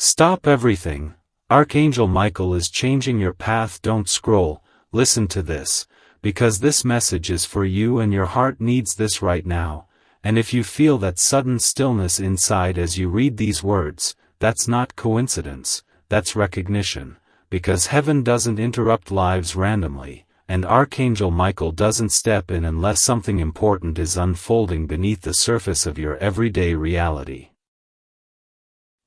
Stop everything. Archangel Michael is changing your path. Don't scroll. Listen to this, because this message is for you and your heart needs this right now. And if you feel that sudden stillness inside as you read these words, that's not coincidence, that's recognition, because heaven doesn't interrupt lives randomly, and Archangel Michael doesn't step in unless something important is unfolding beneath the surface of your everyday reality.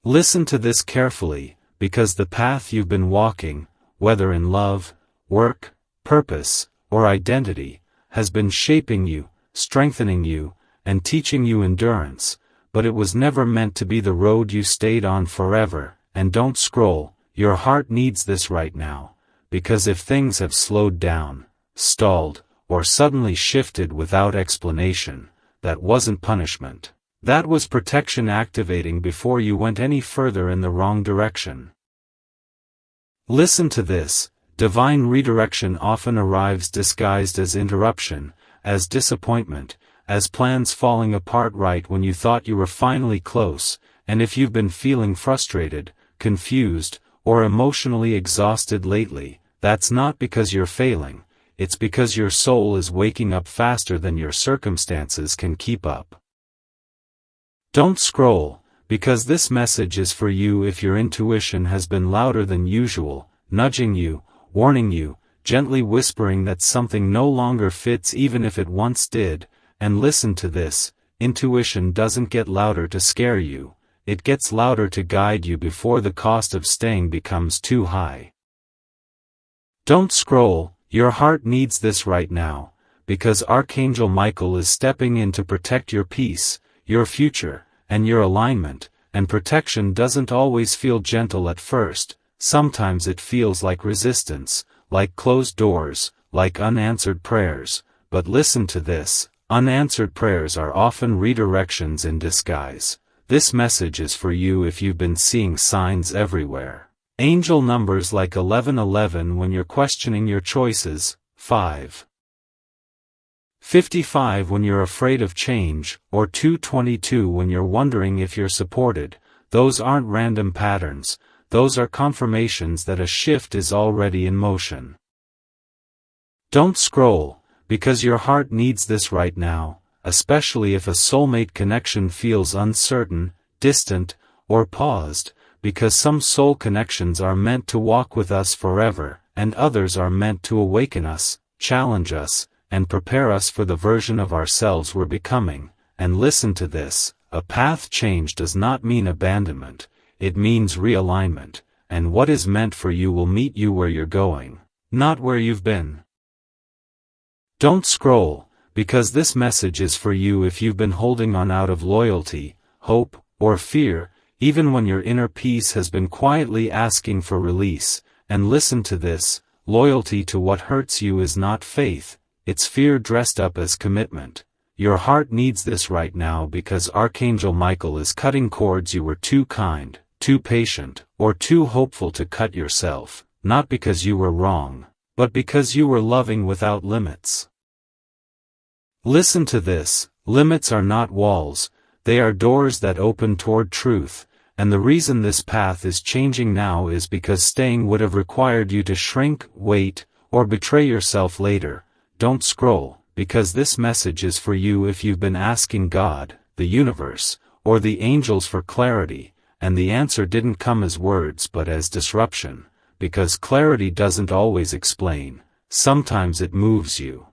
Listen to this carefully, because the path you've been walking, whether in love, work, purpose, or identity, has been shaping you, strengthening you, and teaching you endurance, but it was never meant to be the road you stayed on forever. And don't scroll, your heart needs this right now, because if things have slowed down, stalled, or suddenly shifted without explanation, that wasn't punishment. That was protection activating before you went any further in the wrong direction. Listen to this. Divine redirection often arrives disguised as interruption, as disappointment, as plans falling apart right when you thought you were finally close, and if you've been feeling frustrated, confused, or emotionally exhausted lately, that's not because you're failing, it's because your soul is waking up faster than your circumstances can keep up. Don't scroll, because this message is for you if your intuition has been louder than usual, nudging you, warning you, gently whispering that something no longer fits even if it once did. And listen to this, intuition doesn't get louder to scare you, it gets louder to guide you before the cost of staying becomes too high. Don't scroll, your heart needs this right now, because Archangel Michael is stepping in to protect your peace, your future, and your alignment, and protection doesn't always feel gentle at first, sometimes it feels like resistance, like closed doors, like unanswered prayers, but listen to this, unanswered prayers are often redirections in disguise. This message is for you if you've been seeing signs everywhere. Angel numbers like 1111 when you're questioning your choices, 555 when you're afraid of change, or 222 when you're wondering if you're supported. Those aren't random patterns, those are confirmations that a shift is already in motion. Don't scroll, because your heart needs this right now, especially if a soulmate connection feels uncertain, distant, or paused, because some soul connections are meant to walk with us forever, and others are meant to awaken us, challenge us, and prepare us for the version of ourselves we're becoming. And listen to this, a path change does not mean abandonment, it means realignment, and what is meant for you will meet you where you're going, not where you've been. Don't scroll, because this message is for you if you've been holding on out of loyalty, hope, or fear, even when your inner peace has been quietly asking for release. And listen to this, loyalty to what hurts you is not faith, it's fear dressed up as commitment. Your heart needs this right now because Archangel Michael is cutting cords you were too kind, too patient, or too hopeful to cut yourself, not because you were wrong, but because you were loving without limits. Listen to this, limits are not walls, they are doors that open toward truth, and the reason this path is changing now is because staying would have required you to shrink, wait, or betray yourself later. Don't scroll, because this message is for you if you've been asking God, the universe, or the angels for clarity, and the answer didn't come as words but as disruption, because clarity doesn't always explain, sometimes it moves you.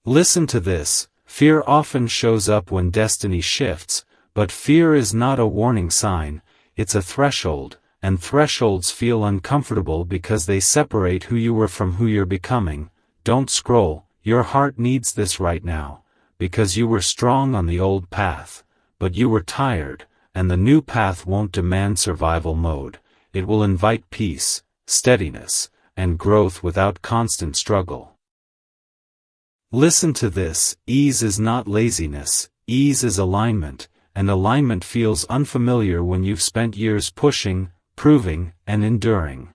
Listen to this, fear often shows up when destiny shifts, but fear is not a warning sign, it's a threshold, and thresholds feel uncomfortable because they separate who you were from who you're becoming. Don't scroll, your heart needs this right now, because you were strong on the old path, but you were tired, and the new path won't demand survival mode, it will invite peace, steadiness, and growth without constant struggle. Listen to this, ease is not laziness, ease is alignment, and alignment feels unfamiliar when you've spent years pushing, proving, and enduring.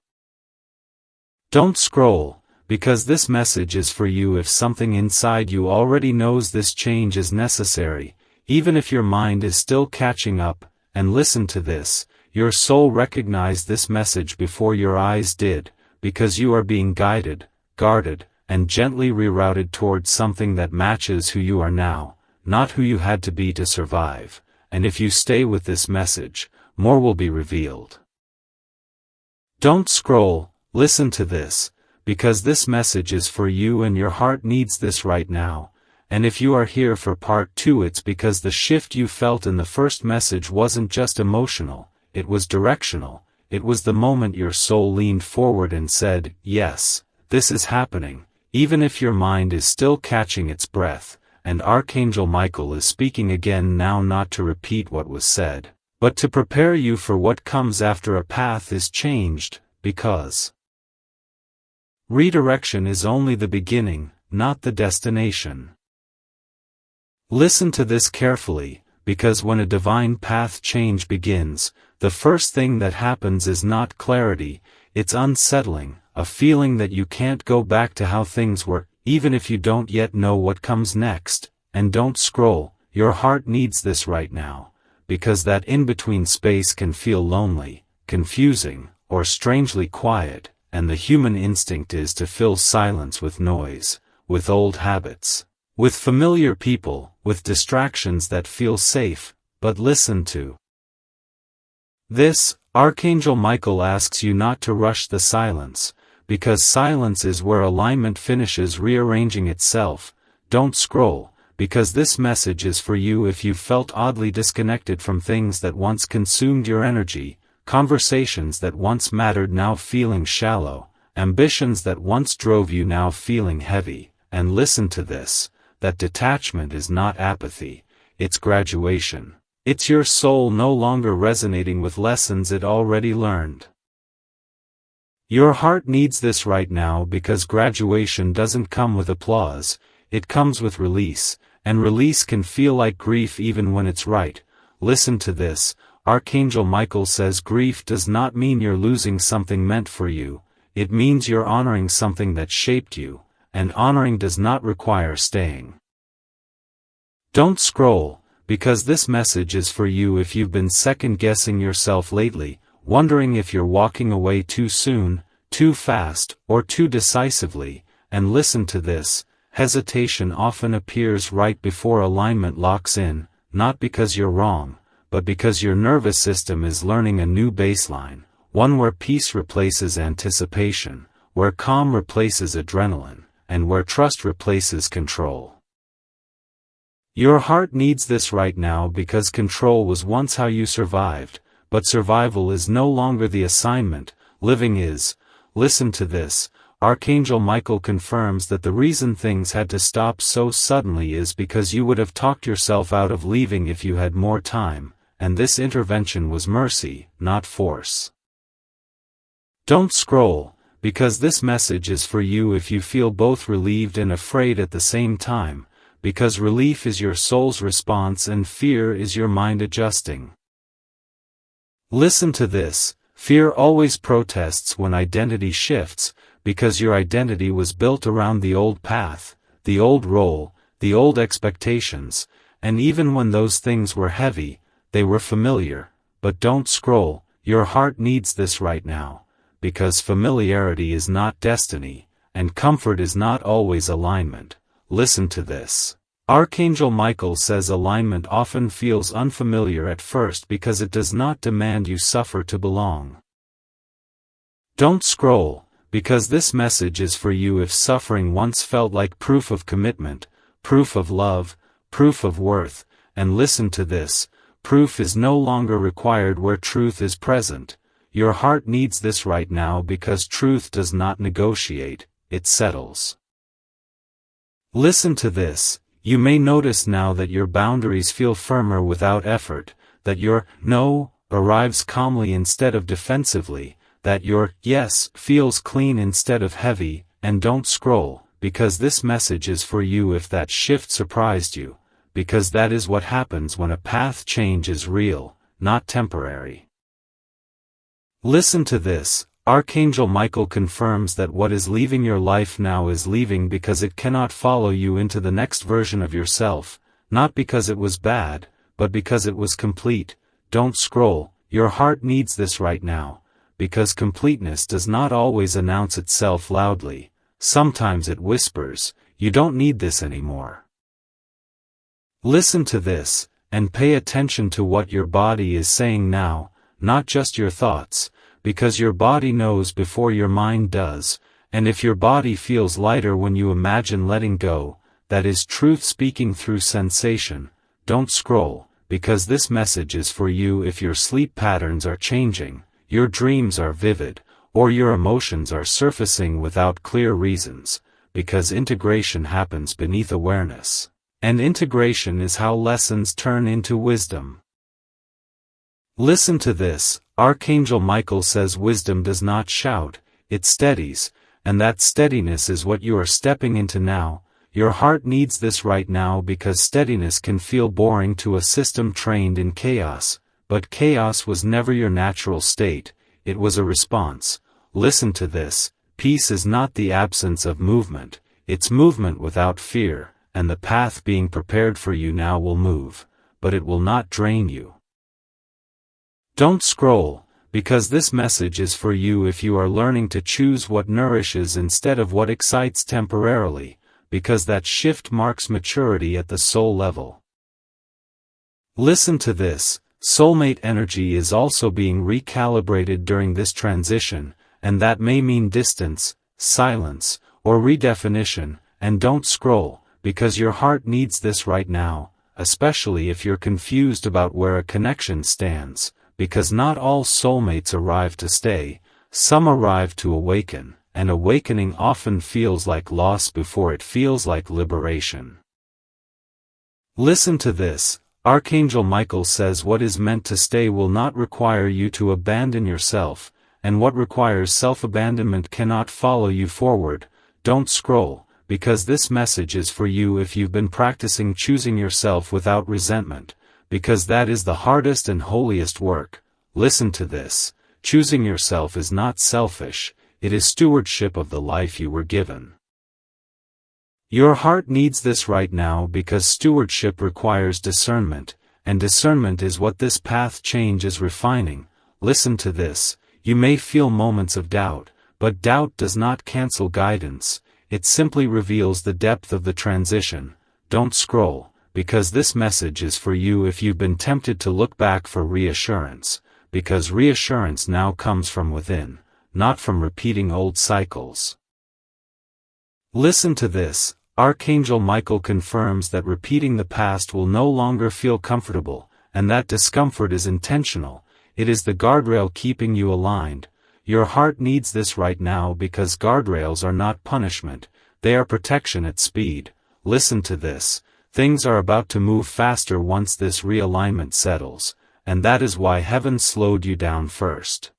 Don't scroll, because this message is for you if something inside you already knows this change is necessary, even if your mind is still catching up. And listen to this, Your soul recognized this message before your eyes did, because you are being guided, guarded, and gently rerouted towards something that matches who you are now, not who you had to be to survive. And if you stay with this message, more will be revealed. Don't scroll, listen to this, because this message is for you and your heart needs this right now. And if you are here for part 2, it's because the shift you felt in the first message wasn't just emotional, it was directional. It was the moment your soul leaned forward and said, yes, this is happening, even if your mind is still catching its breath. And Archangel Michael is speaking again now, not to repeat what was said, but to prepare you for what comes after a path is changed, because redirection is only the beginning, not the destination. Listen to this carefully, because when a divine path change begins, the first thing that happens is not clarity, it's unsettling, a feeling that you can't go back to how things were, even if you don't yet know what comes next. And don't scroll, your heart needs this right now, because that in-between space can feel lonely, confusing, or strangely quiet, and the human instinct is to fill silence with noise, with old habits, with familiar people, with distractions that feel safe. But listen to this. Archangel Michael asks you not to rush the silence, because silence is where alignment finishes rearranging itself. Don't scroll, because this message is for you if you felt oddly disconnected from things that once consumed your energy, conversations that once mattered now feeling shallow, ambitions that once drove you now feeling heavy. And listen to this, that detachment is not apathy, it's graduation. It's your soul no longer resonating with lessons it already learned. Your heart needs this right now because graduation doesn't come with applause, it comes with release, and release can feel like grief even when it's right. Listen to this, Archangel Michael says grief does not mean you're losing something meant for you, it means you're honoring something that shaped you, and honoring does not require staying. Don't scroll, because this message is for you if you've been second-guessing yourself lately, wondering if you're walking away too soon, too fast, or too decisively. And listen to this, hesitation often appears right before alignment locks in, not because you're wrong, but because your nervous system is learning a new baseline, one where peace replaces anticipation, where calm replaces adrenaline, and where trust replaces control. Your heart needs this right now because control was once how you survived, but survival is no longer the assignment, living is. Listen to this, Archangel Michael confirms that the reason things had to stop so suddenly is because you would have talked yourself out of leaving if you had more time, and this intervention was mercy, not force. Don't scroll, because this message is for you if you feel both relieved and afraid at the same time, because relief is your soul's response and fear is your mind adjusting. Listen to this, fear always protests when identity shifts, because your identity was built around the old path, the old role, the old expectations, and even when those things were heavy, they were familiar. But don't scroll, your heart needs this right now, because familiarity is not destiny, and comfort is not always alignment. Listen to this. Archangel Michael says alignment often feels unfamiliar at first because it does not demand you suffer to belong. Don't scroll, because this message is for you if suffering once felt like proof of commitment, proof of love, proof of worth. And listen to this, proof is no longer required where truth is present. Your heart needs this right now because truth does not negotiate, it settles. Listen to this, you may notice now that your boundaries feel firmer without effort, that your no arrives calmly instead of defensively, that your yes feels clean instead of heavy. And don't scroll, because this message is for you if that shift surprised you, because that is what happens when a path change is real, not temporary. Listen to this, Archangel Michael confirms that what is leaving your life now is leaving because it cannot follow you into the next version of yourself, not because it was bad, but because it was complete. Don't scroll, your heart needs this right now, because completeness does not always announce itself loudly. Sometimes it whispers, "You don't need this anymore." Listen to this, and pay attention to what your body is saying now, not just your thoughts, because your body knows before your mind does, and if your body feels lighter when you imagine letting go, that is truth speaking through sensation. Don't scroll, because this message is for you if your sleep patterns are changing, your dreams are vivid, or your emotions are surfacing without clear reasons, because integration happens beneath awareness. And integration is how lessons turn into wisdom. Listen to this, Archangel Michael says wisdom does not shout, it steadies, and that steadiness is what you are stepping into now. Your heart needs this right now because steadiness can feel boring to a system trained in chaos, but chaos was never your natural state, it was a response. Listen to this, peace is not the absence of movement, it's movement without fear, and the path being prepared for you now will move, but it will not drain you. Don't scroll, because this message is for you if you are learning to choose what nourishes instead of what excites temporarily, because that shift marks maturity at the soul level. Listen to this, soulmate energy is also being recalibrated during this transition, and that may mean distance, silence, or redefinition, and don't scroll, because your heart needs this right now, especially if you're confused about where a connection stands, because not all soulmates arrive to stay, some arrive to awaken, and awakening often feels like loss before it feels like liberation. Listen to this, Archangel Michael says what is meant to stay will not require you to abandon yourself, and what requires self-abandonment cannot follow you forward. Don't scroll, because this message is for you if you've been practicing choosing yourself without resentment, because that is the hardest and holiest work. Listen to this, choosing yourself is not selfish, it is stewardship of the life you were given. Your heart needs this right now because stewardship requires discernment, and discernment is what this path change is refining. Listen to this, you may feel moments of doubt, but doubt does not cancel guidance, it simply reveals the depth of the transition. Don't scroll, because this message is for you if you've been tempted to look back for reassurance, because reassurance now comes from within, not from repeating old cycles. Listen to this, Archangel Michael confirms that repeating the past will no longer feel comfortable, and that discomfort is intentional, it is the guardrail keeping you aligned. Your heart needs this right now because guardrails are not punishment, they are protection at speed. Listen to this, things are about to move faster once this realignment settles, and that is why heaven slowed you down first.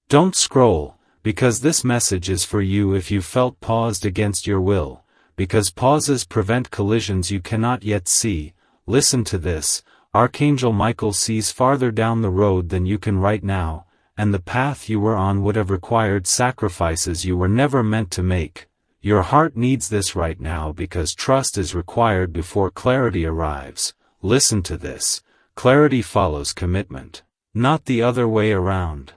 Don't scroll, because this message is for you if you felt paused against your will, because pauses prevent collisions you cannot yet see. Listen to this, Archangel Michael sees farther down the road than you can right now, and the path you were on would have required sacrifices you were never meant to make. Your heart needs this right now because trust is required before clarity arrives. Listen to this, clarity follows commitment, not the other way around.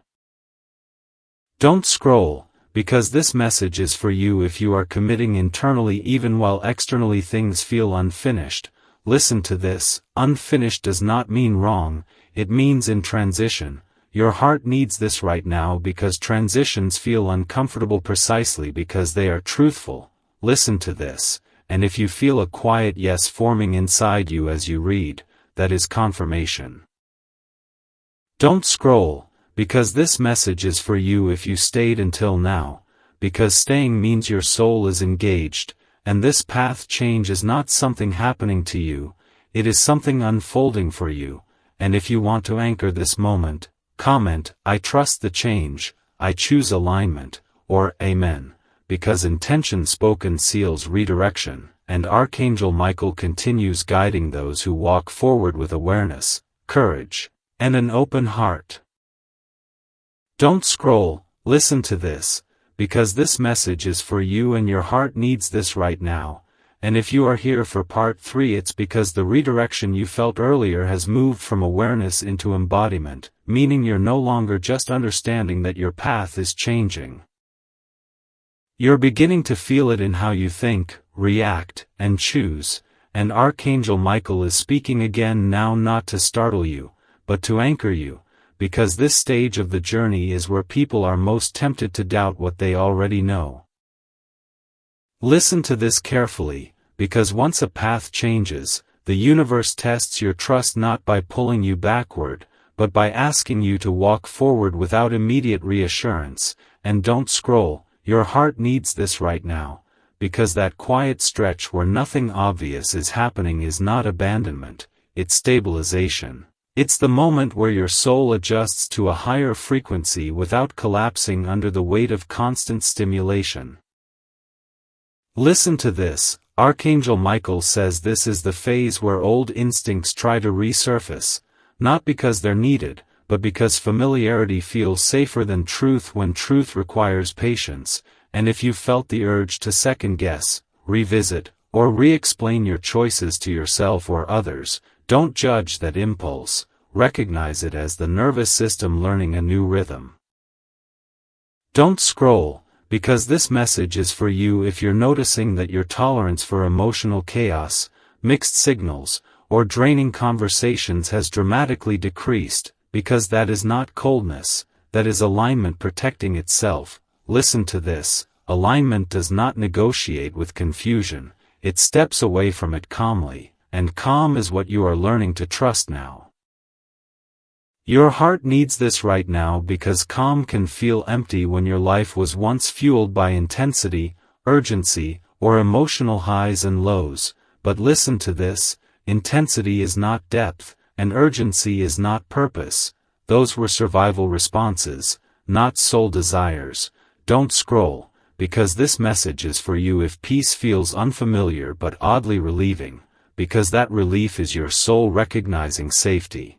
Don't scroll, because this message is for you if you are committing internally even while externally things feel unfinished. Listen to this, unfinished does not mean wrong, it means in transition. Your heart needs this right now because transitions feel uncomfortable precisely because they are truthful. Listen to this, and if you feel a quiet yes forming inside you as you read, that is confirmation. Don't scroll, because this message is for you if you stayed until now, because staying means your soul is engaged, and this path change is not something happening to you, it is something unfolding for you, and if you want to anchor this moment, comment, I trust the change, I choose alignment, or Amen, because intention spoken seals redirection, and Archangel Michael continues guiding those who walk forward with awareness, courage, and an open heart. Don't scroll, listen to this, because this message is for you and your heart needs this right now, And if you are here for part 3, it's because the redirection you felt earlier has moved from awareness into embodiment, meaning you're no longer just understanding that your path is changing. You're beginning to feel it in how you think, react, and choose, and Archangel Michael is speaking again now, not to startle you, but to anchor you, because this stage of the journey is where people are most tempted to doubt what they already know. Listen to this carefully, because once a path changes, the universe tests your trust not by pulling you backward, but by asking you to walk forward without immediate reassurance. And don't scroll, your heart needs this right now, because that quiet stretch where nothing obvious is happening is not abandonment, it's stabilization. It's the moment where your soul adjusts to a higher frequency without collapsing under the weight of constant stimulation. Listen to this. Archangel Michael says this is the phase where old instincts try to resurface, not because they're needed, but because familiarity feels safer than truth when truth requires patience. And if you've felt the urge to second-guess, revisit, or re-explain your choices to yourself or others, don't judge that impulse, recognize it as the nervous system learning a new rhythm. Don't scroll, because this message is for you if you're noticing that your tolerance for emotional chaos, mixed signals, or draining conversations has dramatically decreased, because that is not coldness, that is alignment protecting itself. Listen to this, alignment does not negotiate with confusion, it steps away from it calmly, and calm is what you are learning to trust now. Your heart needs this right now because calm can feel empty when your life was once fueled by intensity, urgency, or emotional highs and lows. But listen to this, intensity is not depth, and urgency is not purpose. Those were survival responses, not soul desires. Don't scroll, because this message is for you if peace feels unfamiliar but oddly relieving, because that relief is your soul recognizing safety.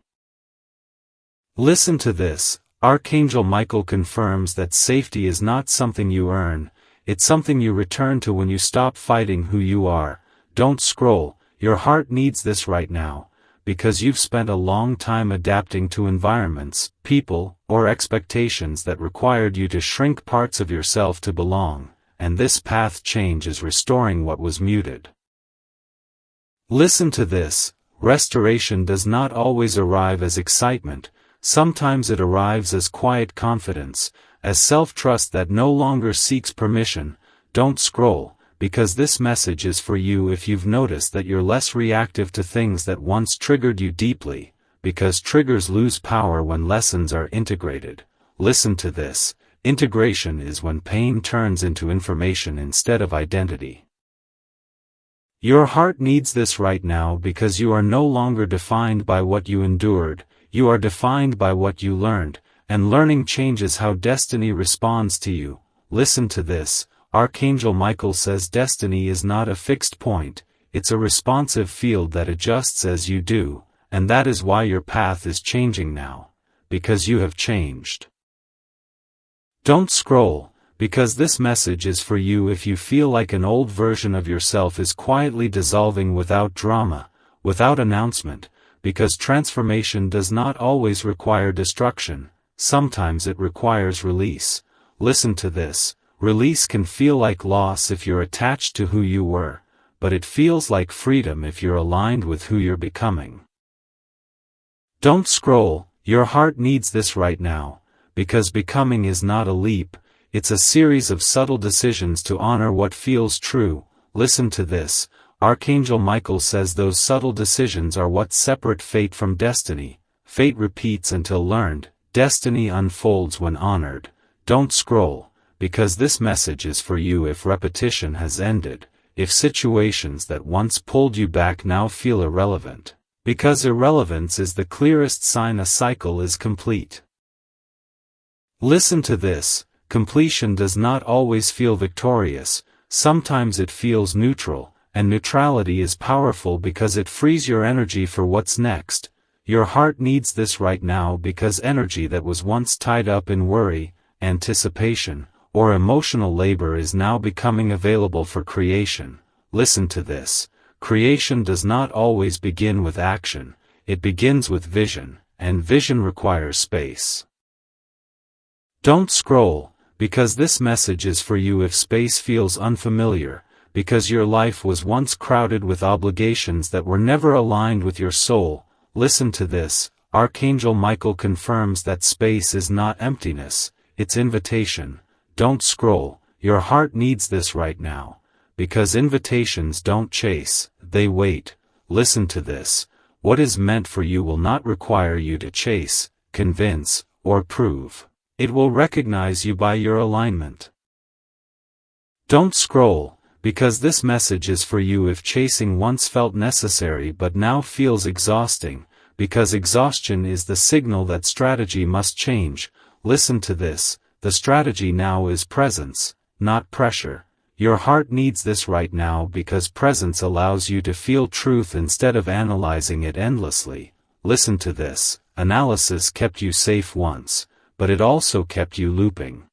Listen to this, Archangel Michael confirms that safety is not something you earn, it's something you return to when you stop fighting who you are. Don't scroll, your heart needs this right now, because you've spent a long time adapting to environments, people, or expectations that required you to shrink parts of yourself to belong, and this path change is restoring what was muted. Listen to this, restoration does not always arrive as excitement. Sometimes it arrives as quiet confidence, as self-trust that no longer seeks permission. Don't scroll, because this message is for you if you've noticed that you're less reactive to things that once triggered you deeply, because triggers lose power when lessons are integrated. Listen to this, integration is when pain turns into information instead of identity. Your heart needs this right now because you are no longer defined by what you endured. You are defined by what you learned, and learning changes how destiny responds to you. Listen to this, Archangel Michael says destiny is not a fixed point, it's a responsive field that adjusts as you do, and that is why your path is changing now, because you have changed. Don't scroll, because this message is for you if you feel like an old version of yourself is quietly dissolving without drama, without announcement. Because transformation does not always require destruction, sometimes it requires release. Listen to this, release can feel like loss if you're attached to who you were, but it feels like freedom if you're aligned with who you're becoming. Don't scroll, your heart needs this right now, because becoming is not a leap, it's a series of subtle decisions to honor what feels true. Listen to this. Archangel Michael says those subtle decisions are what separate fate from destiny. Fate repeats until learned, destiny unfolds when honored. Don't scroll, because this message is for you if repetition has ended, if situations that once pulled you back now feel irrelevant, because irrelevance is the clearest sign a cycle is complete. Listen to this, completion does not always feel victorious, sometimes it feels neutral. And neutrality is powerful because it frees your energy for what's next. Your heart needs this right now because energy that was once tied up in worry, anticipation, or emotional labor is now becoming available for creation. listen to this. Creation does not always begin with action, it begins with vision, and vision requires space. Don't scroll, because this message is for you if space feels unfamiliar, because your life was once crowded with obligations that were never aligned with your soul. Listen to this. Archangel Michael confirms that space is not emptiness, it's invitation. Don't scroll, your heart needs this right now. Because invitations don't chase, they wait. Listen to this. What is meant for you will not require you to chase, convince, or prove. It will recognize you by your alignment. Don't scroll, because this message is for you if chasing once felt necessary but now feels exhausting, because exhaustion is the signal that strategy must change. Listen to this. The strategy now is presence, not pressure. Your heart needs this right now because presence allows you to feel truth instead of analyzing it endlessly. Listen to this. Analysis kept you safe once, but it also kept you looping.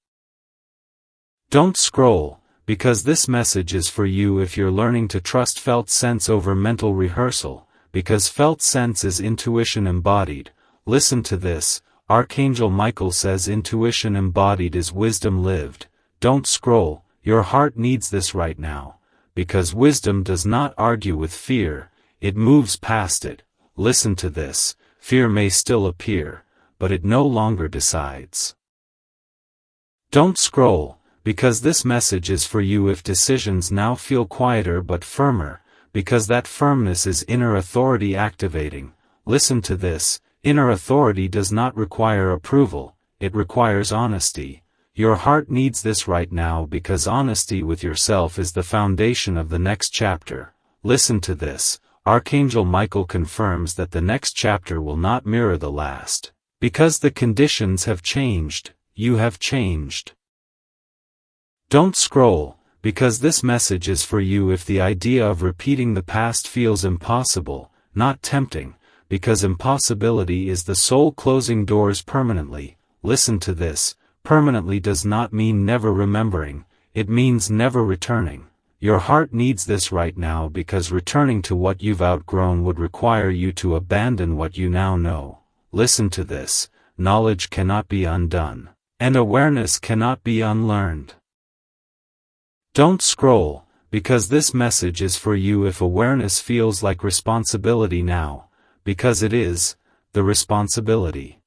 Don't scroll, because this message is for you if you're learning to trust felt sense over mental rehearsal, because felt sense is intuition embodied. Listen to this. Archangel Michael says intuition embodied is wisdom lived. Don't scroll. Your heart needs this right now, because wisdom does not argue with fear, it moves past it. Listen to this. Fear may still appear, but it no longer decides. Don't scroll, because this message is for you if decisions now feel quieter but firmer, because that firmness is inner authority activating. Listen to this. Inner authority does not require approval, it requires honesty. Your heart needs this right now because honesty with yourself is the foundation of the next chapter. Listen to this. Archangel Michael confirms that the next chapter will not mirror the last. Because the conditions have changed, you have changed. Don't scroll, because this message is for you if the idea of repeating the past feels impossible, not tempting, because impossibility is the soul closing doors permanently. Listen to this. Permanently does not mean never remembering, it means never returning. Your heart needs this right now because returning to what you've outgrown would require you to abandon what you now know. Listen to this. Knowledge cannot be undone, and awareness cannot be unlearned. Don't scroll, because this message is for you if awareness feels like responsibility now, because it is, the responsibility.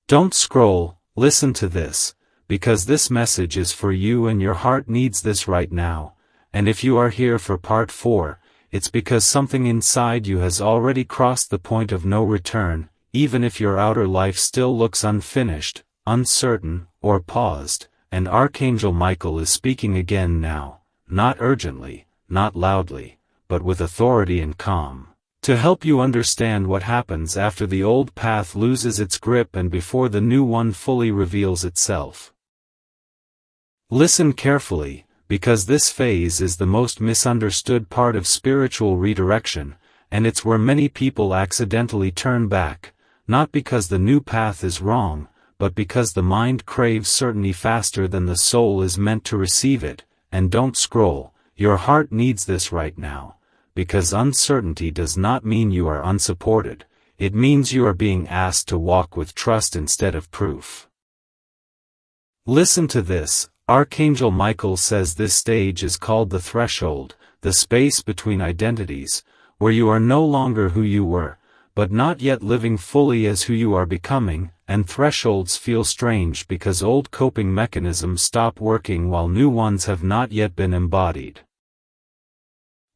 Don't scroll. Listen to this, because this message is for you and your heart needs this right now, and if you are here for part 4, it's because something inside you has already crossed the point of no return, even if your outer life still looks unfinished, uncertain, or paused, and Archangel Michael is speaking again now, not urgently, not loudly, but with authority and calm, to help you understand what happens after the old path loses its grip and before the new one fully reveals itself. Listen carefully, because this phase is the most misunderstood part of spiritual redirection, and it's where many people accidentally turn back, not because the new path is wrong, but because the mind craves certainty faster than the soul is meant to receive it. And don't scroll, your heart needs this right now. Because uncertainty does not mean you are unsupported, it means you are being asked to walk with trust instead of proof. Listen to this. Archangel Michael says this stage is called the threshold, the space between identities, where you are no longer who you were, but not yet living fully as who you are becoming, and thresholds feel strange because old coping mechanisms stop working while new ones have not yet been embodied.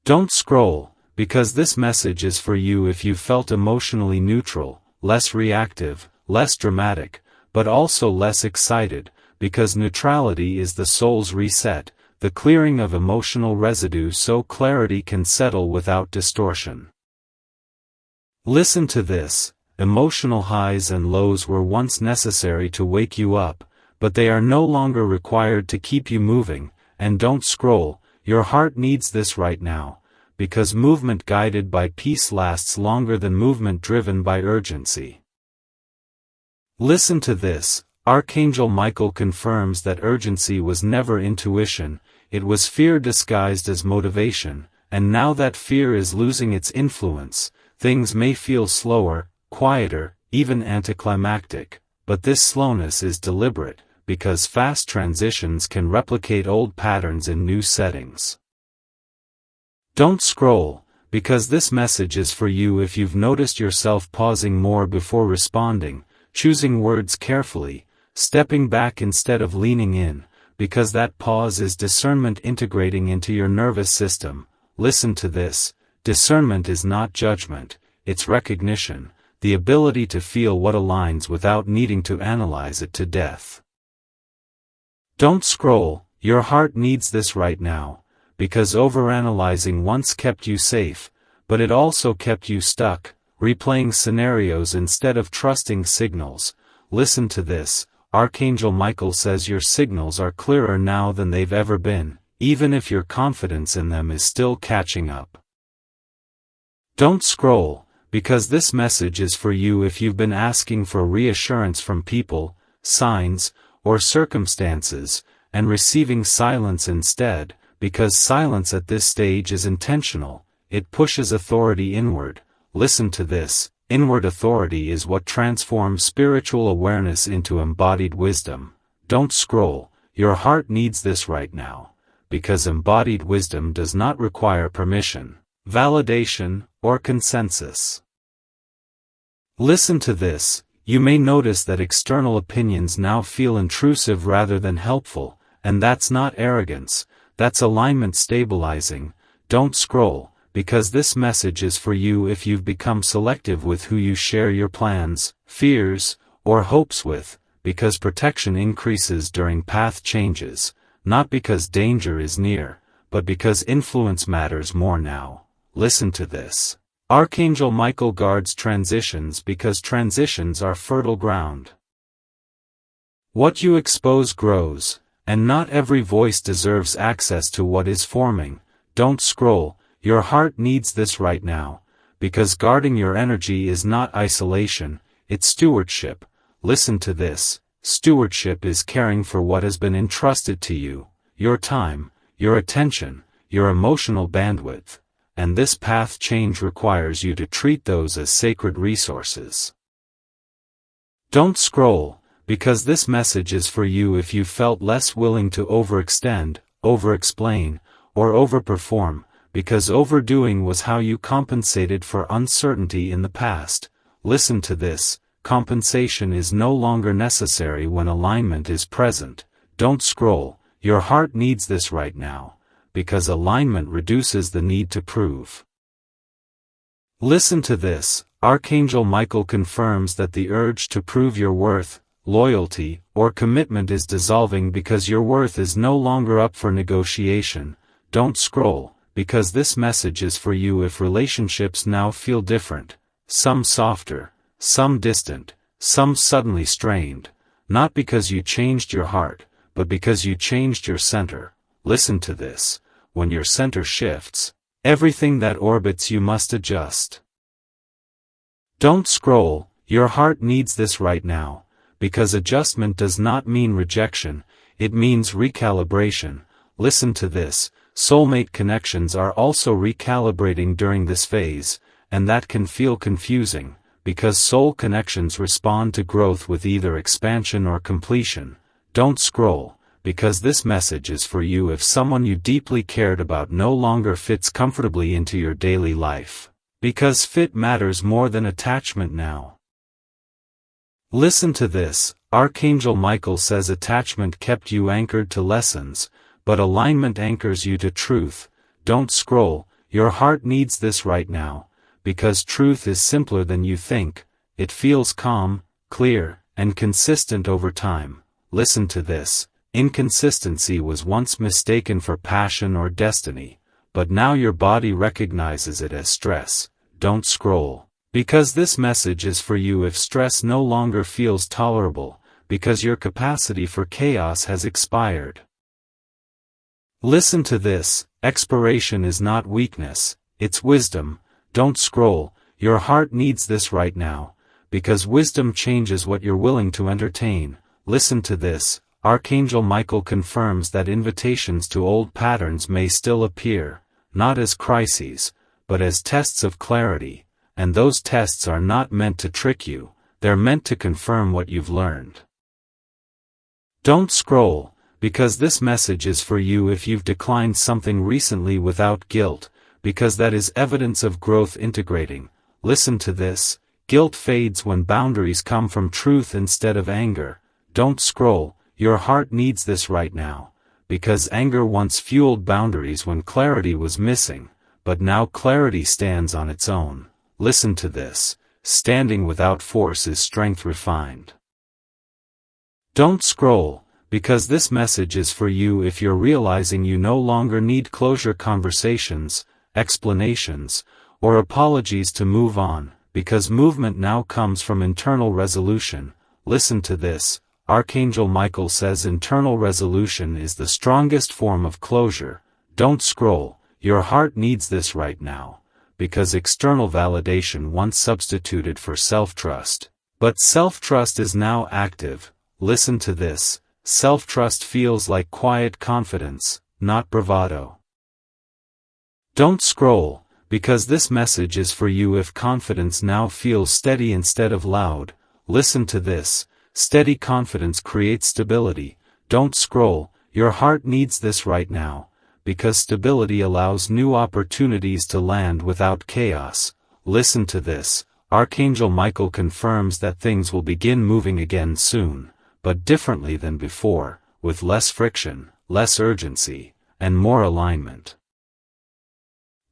Don't scroll, because this message is for you if you felt emotionally neutral, less reactive, less dramatic, but also less excited, because neutrality is the soul's reset, the clearing of emotional residue so clarity can settle without distortion. Listen to this. Emotional highs and lows were once necessary to wake you up, but they are no longer required to keep you moving, and don't scroll. Your heart needs this right now, because movement guided by peace lasts longer than movement driven by urgency. Listen to this. Archangel Michael confirms that urgency was never intuition, it was fear disguised as motivation, and now that fear is losing its influence, things may feel slower, quieter, even anticlimactic, but this slowness is deliberate, because fast transitions can replicate old patterns in new settings. Don't scroll, because this message is for you if you've noticed yourself pausing more before responding, choosing words carefully, stepping back instead of leaning in, because that pause is discernment integrating into your nervous system. Listen to this: discernment is not judgment, it's recognition, the ability to feel what aligns without needing to analyze it to death. Don't scroll, your heart needs this right now, because overanalyzing once kept you safe, but it also kept you stuck, replaying scenarios instead of trusting signals. Listen to this: Archangel Michael says your signals are clearer now than they've ever been, even if your confidence in them is still catching up. Don't scroll, because this message is for you if you've been asking for reassurance from people, signs, or circumstances, and receiving silence instead, because silence at this stage is intentional, it pushes authority inward. Listen to this: inward authority is what transforms spiritual awareness into embodied wisdom. Don't scroll, your heart needs this right now, because embodied wisdom does not require permission, validation, or consensus. Listen to this: you may notice that external opinions now feel intrusive rather than helpful, and that's not arrogance, that's alignment stabilizing. Don't scroll, because this message is for you if you've become selective with who you share your plans, fears, or hopes with, because protection increases during path changes, not because danger is near, but because influence matters more now. Listen to this: Archangel Michael guards transitions because transitions are fertile ground. What you expose grows, and not every voice deserves access to what is forming. Don't scroll, your heart needs this right now, because guarding your energy is not isolation, it's stewardship. Listen to this: stewardship is caring for what has been entrusted to you, your time, your attention, your emotional bandwidth, and this path change requires you to treat those as sacred resources. Don't scroll, because this message is for you if you felt less willing to overextend, overexplain, or overperform, because overdoing was how you compensated for uncertainty in the past. Listen to this: compensation is no longer necessary when alignment is present. Don't scroll, your heart needs this right now, because alignment reduces the need to prove. Listen to this: Archangel Michael confirms that the urge to prove your worth, loyalty, or commitment is dissolving because your worth is no longer up for negotiation. Don't scroll, because this message is for you if relationships now feel different, some softer, some distant, some suddenly strained, not because you changed your heart, but because you changed your center. Listen to this: when your center shifts, everything that orbits you must adjust. Don't scroll, your heart needs this right now, because adjustment does not mean rejection, it means recalibration. Listen to this: soulmate connections are also recalibrating during this phase, and that can feel confusing, because soul connections respond to growth with either expansion or completion. Don't scroll, because this message is for you if someone you deeply cared about no longer fits comfortably into your daily life, because fit matters more than attachment now. Listen to this: Archangel Michael says attachment kept you anchored to lessons, but alignment anchors you to truth. Don't scroll, your heart needs this right now, because truth is simpler than you think, it feels calm, clear, and consistent over time. Listen to this: inconsistency was once mistaken for passion or destiny, but now your body recognizes it as stress. Don't scroll, because this message is for you if stress no longer feels tolerable, because your capacity for chaos has expired. Listen to this: expiration is not weakness, it's wisdom. Don't scroll, your heart needs this right now, because wisdom changes what you're willing to entertain. Listen to this: Archangel Michael confirms that invitations to old patterns may still appear, not as crises, but as tests of clarity, and those tests are not meant to trick you, they're meant to confirm what you've learned. Don't scroll, because this message is for you if you've declined something recently without guilt, because that is evidence of growth integrating. Listen to this: guilt fades when boundaries come from truth instead of anger. Don't scroll, your heart needs this right now, because anger once fueled boundaries when clarity was missing, but now clarity stands on its own. Listen to this: standing without force is strength refined. Don't scroll, because this message is for you if you're realizing you no longer need closure conversations, explanations, or apologies to move on, because movement now comes from internal resolution. Listen to this: Archangel Michael says internal resolution is the strongest form of closure. Don't scroll, your heart needs this right now, because external validation once substituted for self-trust. But self-trust is now active. Listen to this: self-trust feels like quiet confidence, not bravado. Don't scroll, because this message is for you if confidence now feels steady instead of loud. Listen to this: steady confidence creates stability. Don't scroll, your heart needs this right now, because stability allows new opportunities to land without chaos. Listen to this: Archangel Michael confirms that things will begin moving again soon, but differently than before, with less friction, less urgency, and more alignment.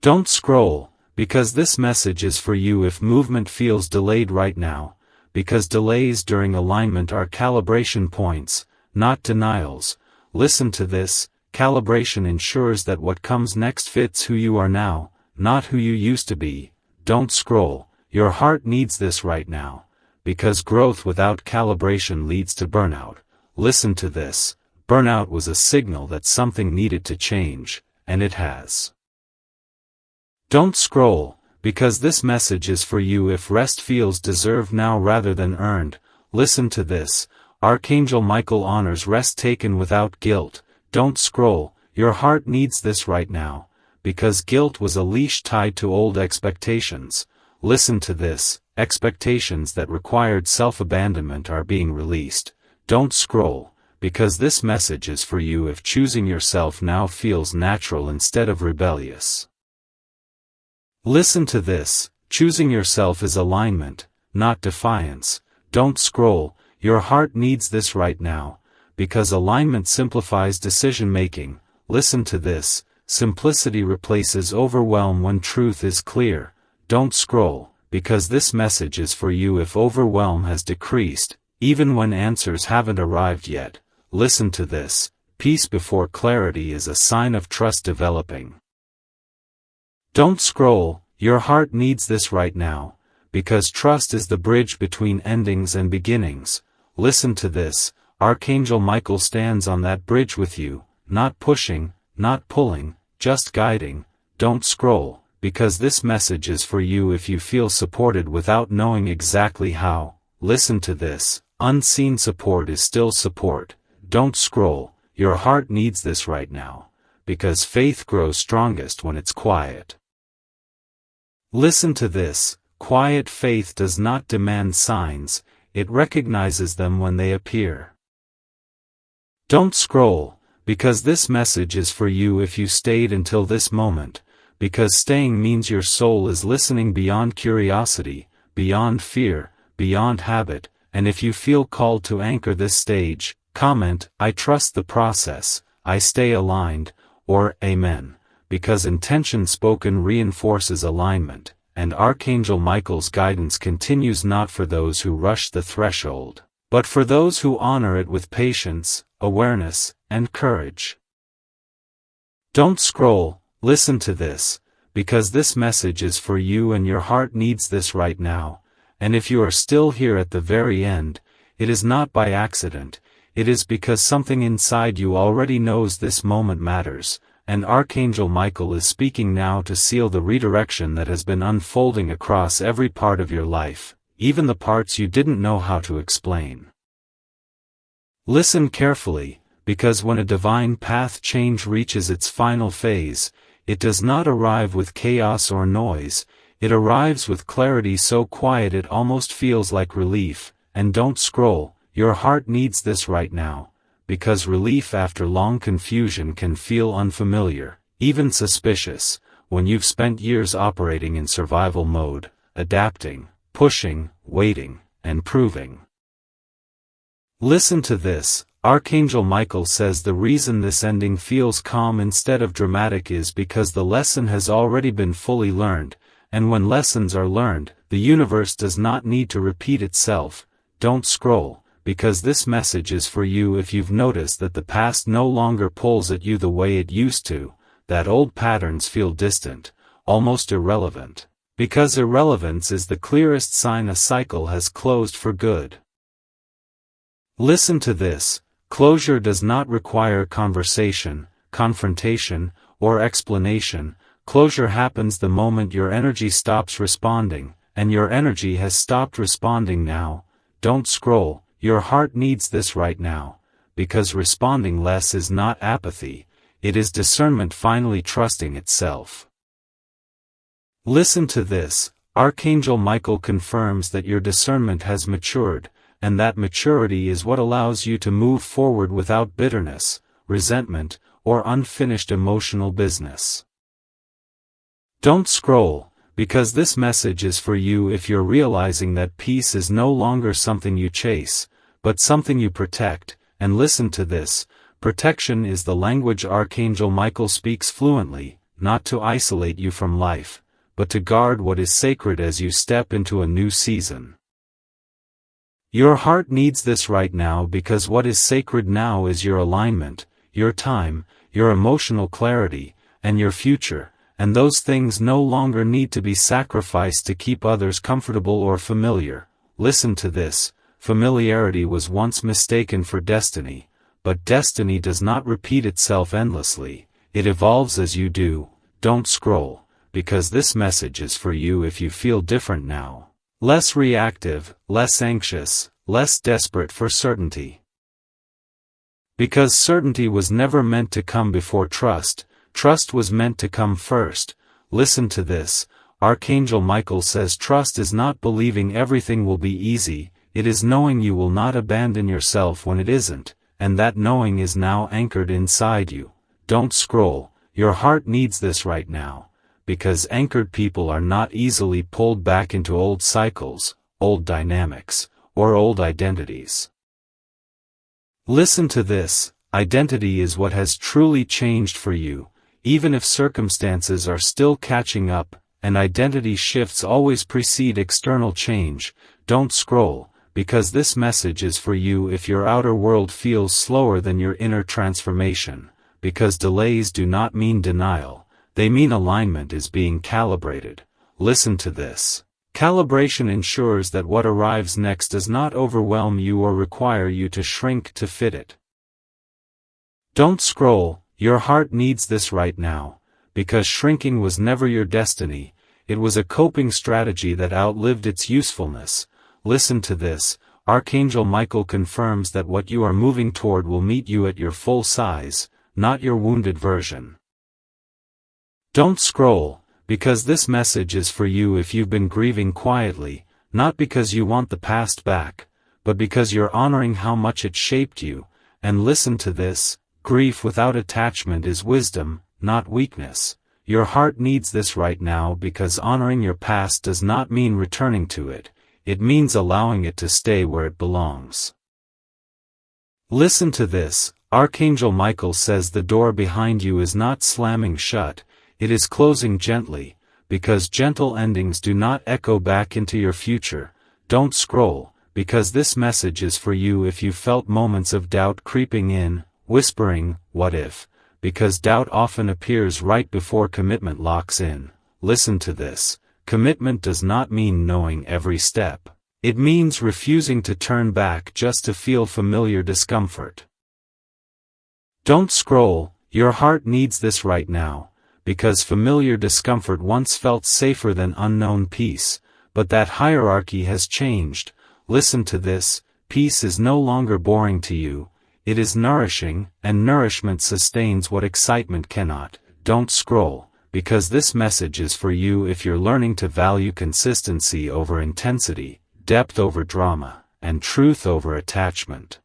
Don't scroll, because this message is for you if movement feels delayed right now, because delays during alignment are calibration points, not denials. Listen to this: calibration ensures that what comes next fits who you are now, not who you used to be. Don't scroll, your heart needs this right now, because growth without calibration leads to burnout. Listen to this: burnout was a signal that something needed to change, and it has. Don't scroll, because this message is for you if rest feels deserved now rather than earned. Listen to this: Archangel Michael honors rest taken without guilt. Don't scroll, your heart needs this right now, because guilt was a leash tied to old expectations. Listen to this: expectations that required self-abandonment are being released. Don't scroll, because this message is for you if choosing yourself now feels natural instead of rebellious. Listen to this: choosing yourself is alignment, not defiance. Don't scroll, your heart needs this right now, because alignment simplifies decision-making. Listen to this: simplicity replaces overwhelm when truth is clear. Don't scroll, because this message is for you if overwhelm has decreased, even when answers haven't arrived yet. Listen to this: peace before clarity is a sign of trust developing. Don't scroll, your heart needs this right now, because trust is the bridge between endings and beginnings. Listen to this: Archangel Michael stands on that bridge with you, not pushing, not pulling, just guiding. Don't scroll, because this message is for you if you feel supported without knowing exactly how. Listen to this: unseen support is still support. Don't scroll, your heart needs this right now, because faith grows strongest when it's quiet. Listen to this: quiet faith does not demand signs, it recognizes them when they appear. Don't scroll, because this message is for you if you stayed until this moment, because staying means your soul is listening beyond curiosity, beyond fear, beyond habit. And if you feel called to anchor this stage, comment, "I trust the process, I stay aligned," or "Amen," because intention spoken reinforces alignment, and Archangel Michael's guidance continues not for those who rush the threshold, but for those who honor it with patience, awareness, and courage. Don't scroll, listen to this, because this message is for you and your heart needs this right now, and if you are still here at the very end, it is not by accident, it is because something inside you already knows this moment matters, and Archangel Michael is speaking now to seal the redirection that has been unfolding across every part of your life, even the parts you didn't know how to explain. Listen carefully, because when a divine path change reaches its final phase, it does not arrive with chaos or noise, it arrives with clarity so quiet it almost feels like relief. And don't scroll, your heart needs this right now, because relief after long confusion can feel unfamiliar, even suspicious, when you've spent years operating in survival mode, adapting, pushing, waiting, and proving. Listen to this. Archangel Michael says the reason this ending feels calm instead of dramatic is because the lesson has already been fully learned, and when lessons are learned, the universe does not need to repeat itself. Don't scroll, because this message is for you if you've noticed that the past no longer pulls at you the way it used to, that old patterns feel distant, almost irrelevant, because irrelevance is the clearest sign a cycle has closed for good. Listen to this. Closure does not require conversation, confrontation, or explanation. Closure happens the moment your energy stops responding, and your energy has stopped responding now. Don't scroll, your heart needs this right now, because responding less is not apathy, it is discernment finally trusting itself. Listen to this. Archangel Michael confirms that your discernment has matured, and that maturity is what allows you to move forward without bitterness, resentment, or unfinished emotional business. Don't scroll, because this message is for you if you're realizing that peace is no longer something you chase, but something you protect. And listen to this. Protection is the language Archangel Michael speaks fluently, not to isolate you from life, but to guard what is sacred as you step into a new season. Your heart needs this right now because what is sacred now is your alignment, your time, your emotional clarity, and your future, and those things no longer need to be sacrificed to keep others comfortable or familiar. Listen to this. Familiarity was once mistaken for destiny, but destiny does not repeat itself endlessly, it evolves as you do. Don't scroll, because this message is for you if you feel different now. Less reactive, less anxious, less desperate for certainty. Because certainty was never meant to come before trust, trust was meant to come first. Listen to this. Archangel Michael says trust is not believing everything will be easy, it is knowing you will not abandon yourself when it isn't, and that knowing is now anchored inside you. Don't scroll, your heart needs this right now, because anchored people are not easily pulled back into old cycles, old dynamics, or old identities. Listen to this. Identity is what has truly changed for you, even if circumstances are still catching up, and identity shifts always precede external change. Don't scroll, because this message is for you if your outer world feels slower than your inner transformation, because delays do not mean denial. They mean alignment is being calibrated. Listen to this. Calibration ensures that what arrives next does not overwhelm you or require you to shrink to fit it. Don't scroll, your heart needs this right now, because shrinking was never your destiny, it was a coping strategy that outlived its usefulness. Listen to this. Archangel Michael confirms that what you are moving toward will meet you at your full size, not your wounded version. Don't scroll, because this message is for you if you've been grieving quietly, not because you want the past back, but because you're honoring how much it shaped you. And listen to this. Grief without attachment is wisdom, not weakness. Your heart needs this right now because honoring your past does not mean returning to it, it means allowing it to stay where it belongs. Listen to this. Archangel Michael says the door behind you is not slamming shut, it is closing gently, because gentle endings do not echo back into your future. Don't scroll, because this message is for you if you felt moments of doubt creeping in, whispering, "What if?" Because doubt often appears right before commitment locks in. Listen to this. Commitment does not mean knowing every step. It means refusing to turn back just to feel familiar discomfort. Don't scroll, your heart needs this right now, because familiar discomfort once felt safer than unknown peace, but that hierarchy has changed. Listen to this. Peace is no longer boring to you, It is nourishing, and nourishment sustains what excitement cannot. Don't scroll, because this message is for you if you're learning to value consistency over intensity, depth over drama, and truth over attachment.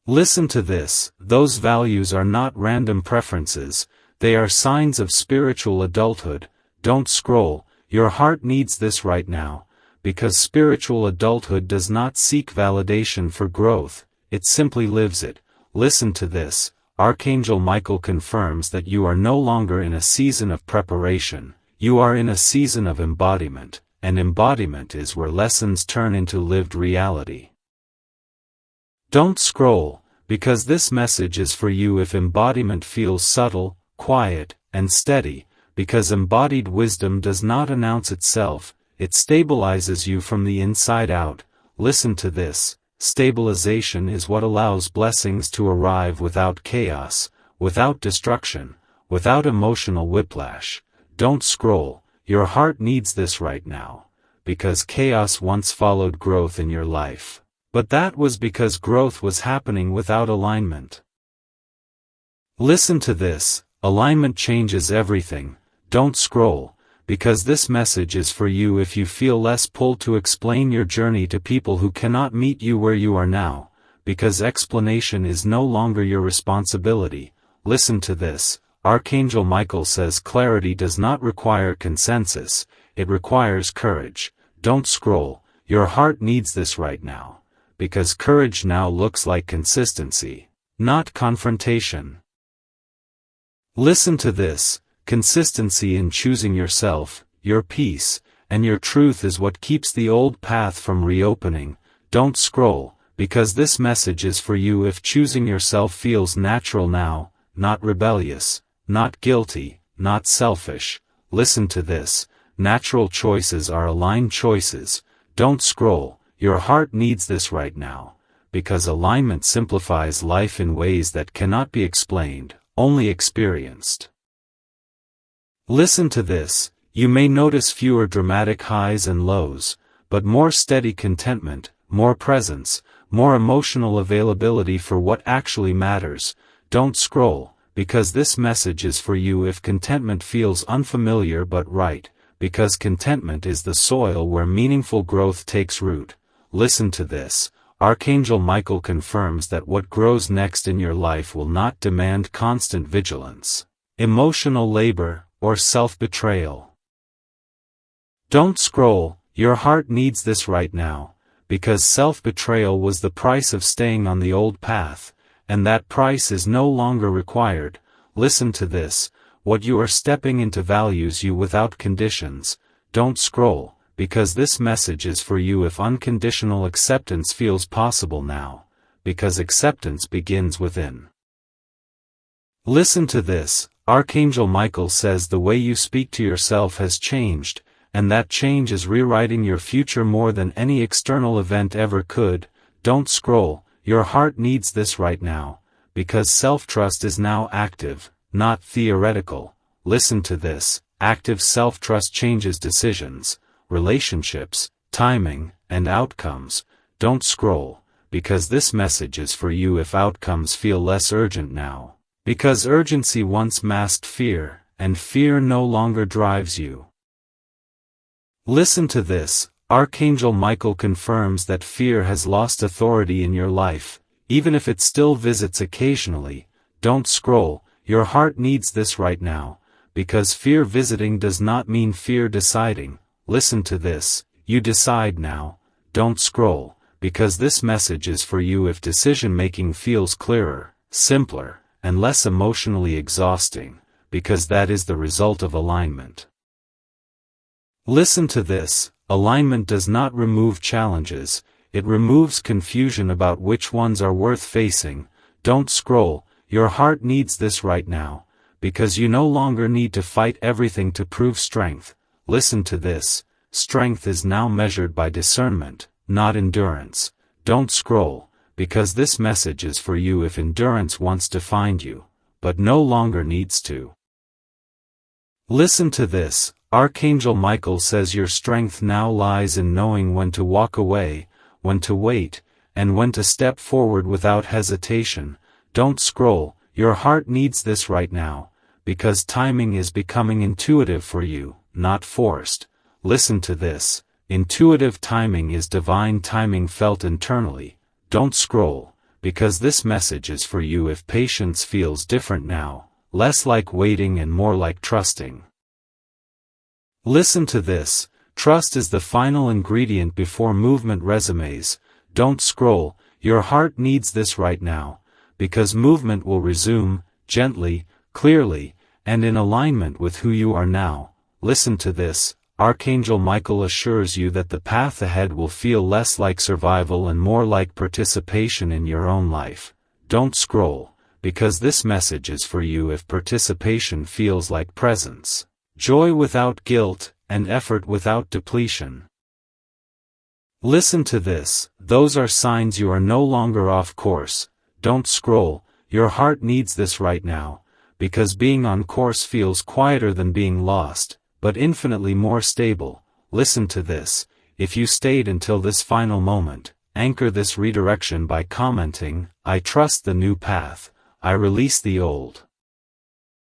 Listen to this: those values are not random preferences, they are signs of spiritual adulthood. Don't scroll, your heart needs this right now, because spiritual adulthood does not seek validation for growth, it simply lives it. Listen to this: Archangel Michael confirms that you are no longer in a season of preparation, you are in a season of embodiment, and embodiment is where lessons turn into lived reality. Don't scroll, because this message is for you if embodiment feels subtle, quiet, and steady, because embodied wisdom does not announce itself, it stabilizes you from the inside out. Listen to this: stabilization is what allows blessings to arrive without chaos, without destruction, without emotional whiplash. Don't scroll, your heart needs this right now, because chaos once followed growth in your life. But that was because growth was happening without alignment. Listen to this: alignment changes everything. Don't scroll, because this message is for you if you feel less pulled to explain your journey to people who cannot meet you where you are now, because explanation is no longer your responsibility. Listen to this: Archangel Michael says clarity does not require consensus, it requires courage. Don't scroll, your heart needs this right now, because courage now looks like consistency, not confrontation. Listen to this: consistency in choosing yourself, your peace, and your truth is what keeps the old path from reopening. Don't scroll, because this message is for you if choosing yourself feels natural now, not rebellious, not guilty, not selfish. Listen to this: natural choices are aligned choices. Don't scroll, your heart needs this right now, because alignment simplifies life in ways that cannot be explained, only experienced. Listen to this: you may notice fewer dramatic highs and lows, but more steady contentment, more presence, more emotional availability for what actually matters. Don't scroll, because this message is for you if contentment feels unfamiliar but right, because contentment is the soil where meaningful growth takes root. Listen to this: Archangel Michael confirms that what grows next in your life will not demand constant vigilance, emotional labor, or self-betrayal. Don't scroll, your heart needs this right now, because self-betrayal was the price of staying on the old path, and that price is no longer required. Listen to this: what you are stepping into values you without conditions. Don't scroll, because this message is for you if unconditional acceptance feels possible now, because acceptance begins within. Listen to this: Archangel Michael says the way you speak to yourself has changed, and that change is rewriting your future more than any external event ever could. Don't scroll, your heart needs this right now, because self-trust is now active, not theoretical. Listen to this: active self-trust changes decisions, relationships, timing, and outcomes. Don't scroll, because this message is for you if outcomes feel less urgent now, because urgency once masked fear, and fear no longer drives you. Listen to this: Archangel Michael confirms that fear has lost authority in your life, even if it still visits occasionally. Don't scroll, your heart needs this right now, because fear visiting does not mean fear deciding. Listen to this: you decide now. Don't scroll, because this message is for you if decision-making feels clearer, simpler, and less emotionally exhausting, because that is the result of alignment. Listen to this: alignment does not remove challenges, it removes confusion about which ones are worth facing. Don't scroll, your heart needs this right now, because you no longer need to fight everything to prove strength. Listen to this: strength is now measured by discernment, not endurance. Don't scroll, because this message is for you if endurance wants to find you, but no longer needs to. Listen to this: Archangel Michael says your strength now lies in knowing when to walk away, when to wait, and when to step forward without hesitation. Don't scroll, your heart needs this right now, because timing is becoming intuitive for you, not forced. Listen to this. Intuitive timing is divine timing felt internally. Don't scroll, because this message is for you if patience feels different now, less like waiting and more like trusting. Listen to this. Trust is the final ingredient before movement resumes. Don't scroll, your heart needs this right now, because movement will resume, gently, clearly, and in alignment with who you are now. Listen to this. Archangel Michael assures you that the path ahead will feel less like survival and more like participation in your own life. Don't scroll, because this message is for you if participation feels like presence, joy without guilt, and effort without depletion. Listen to this. Those are signs you are no longer off course. Don't scroll, your heart needs this right now, because being on course feels quieter than being lost, but infinitely more stable. Listen to this. If you stayed until this final moment, anchor this redirection by commenting, "I trust the new path, I release the old."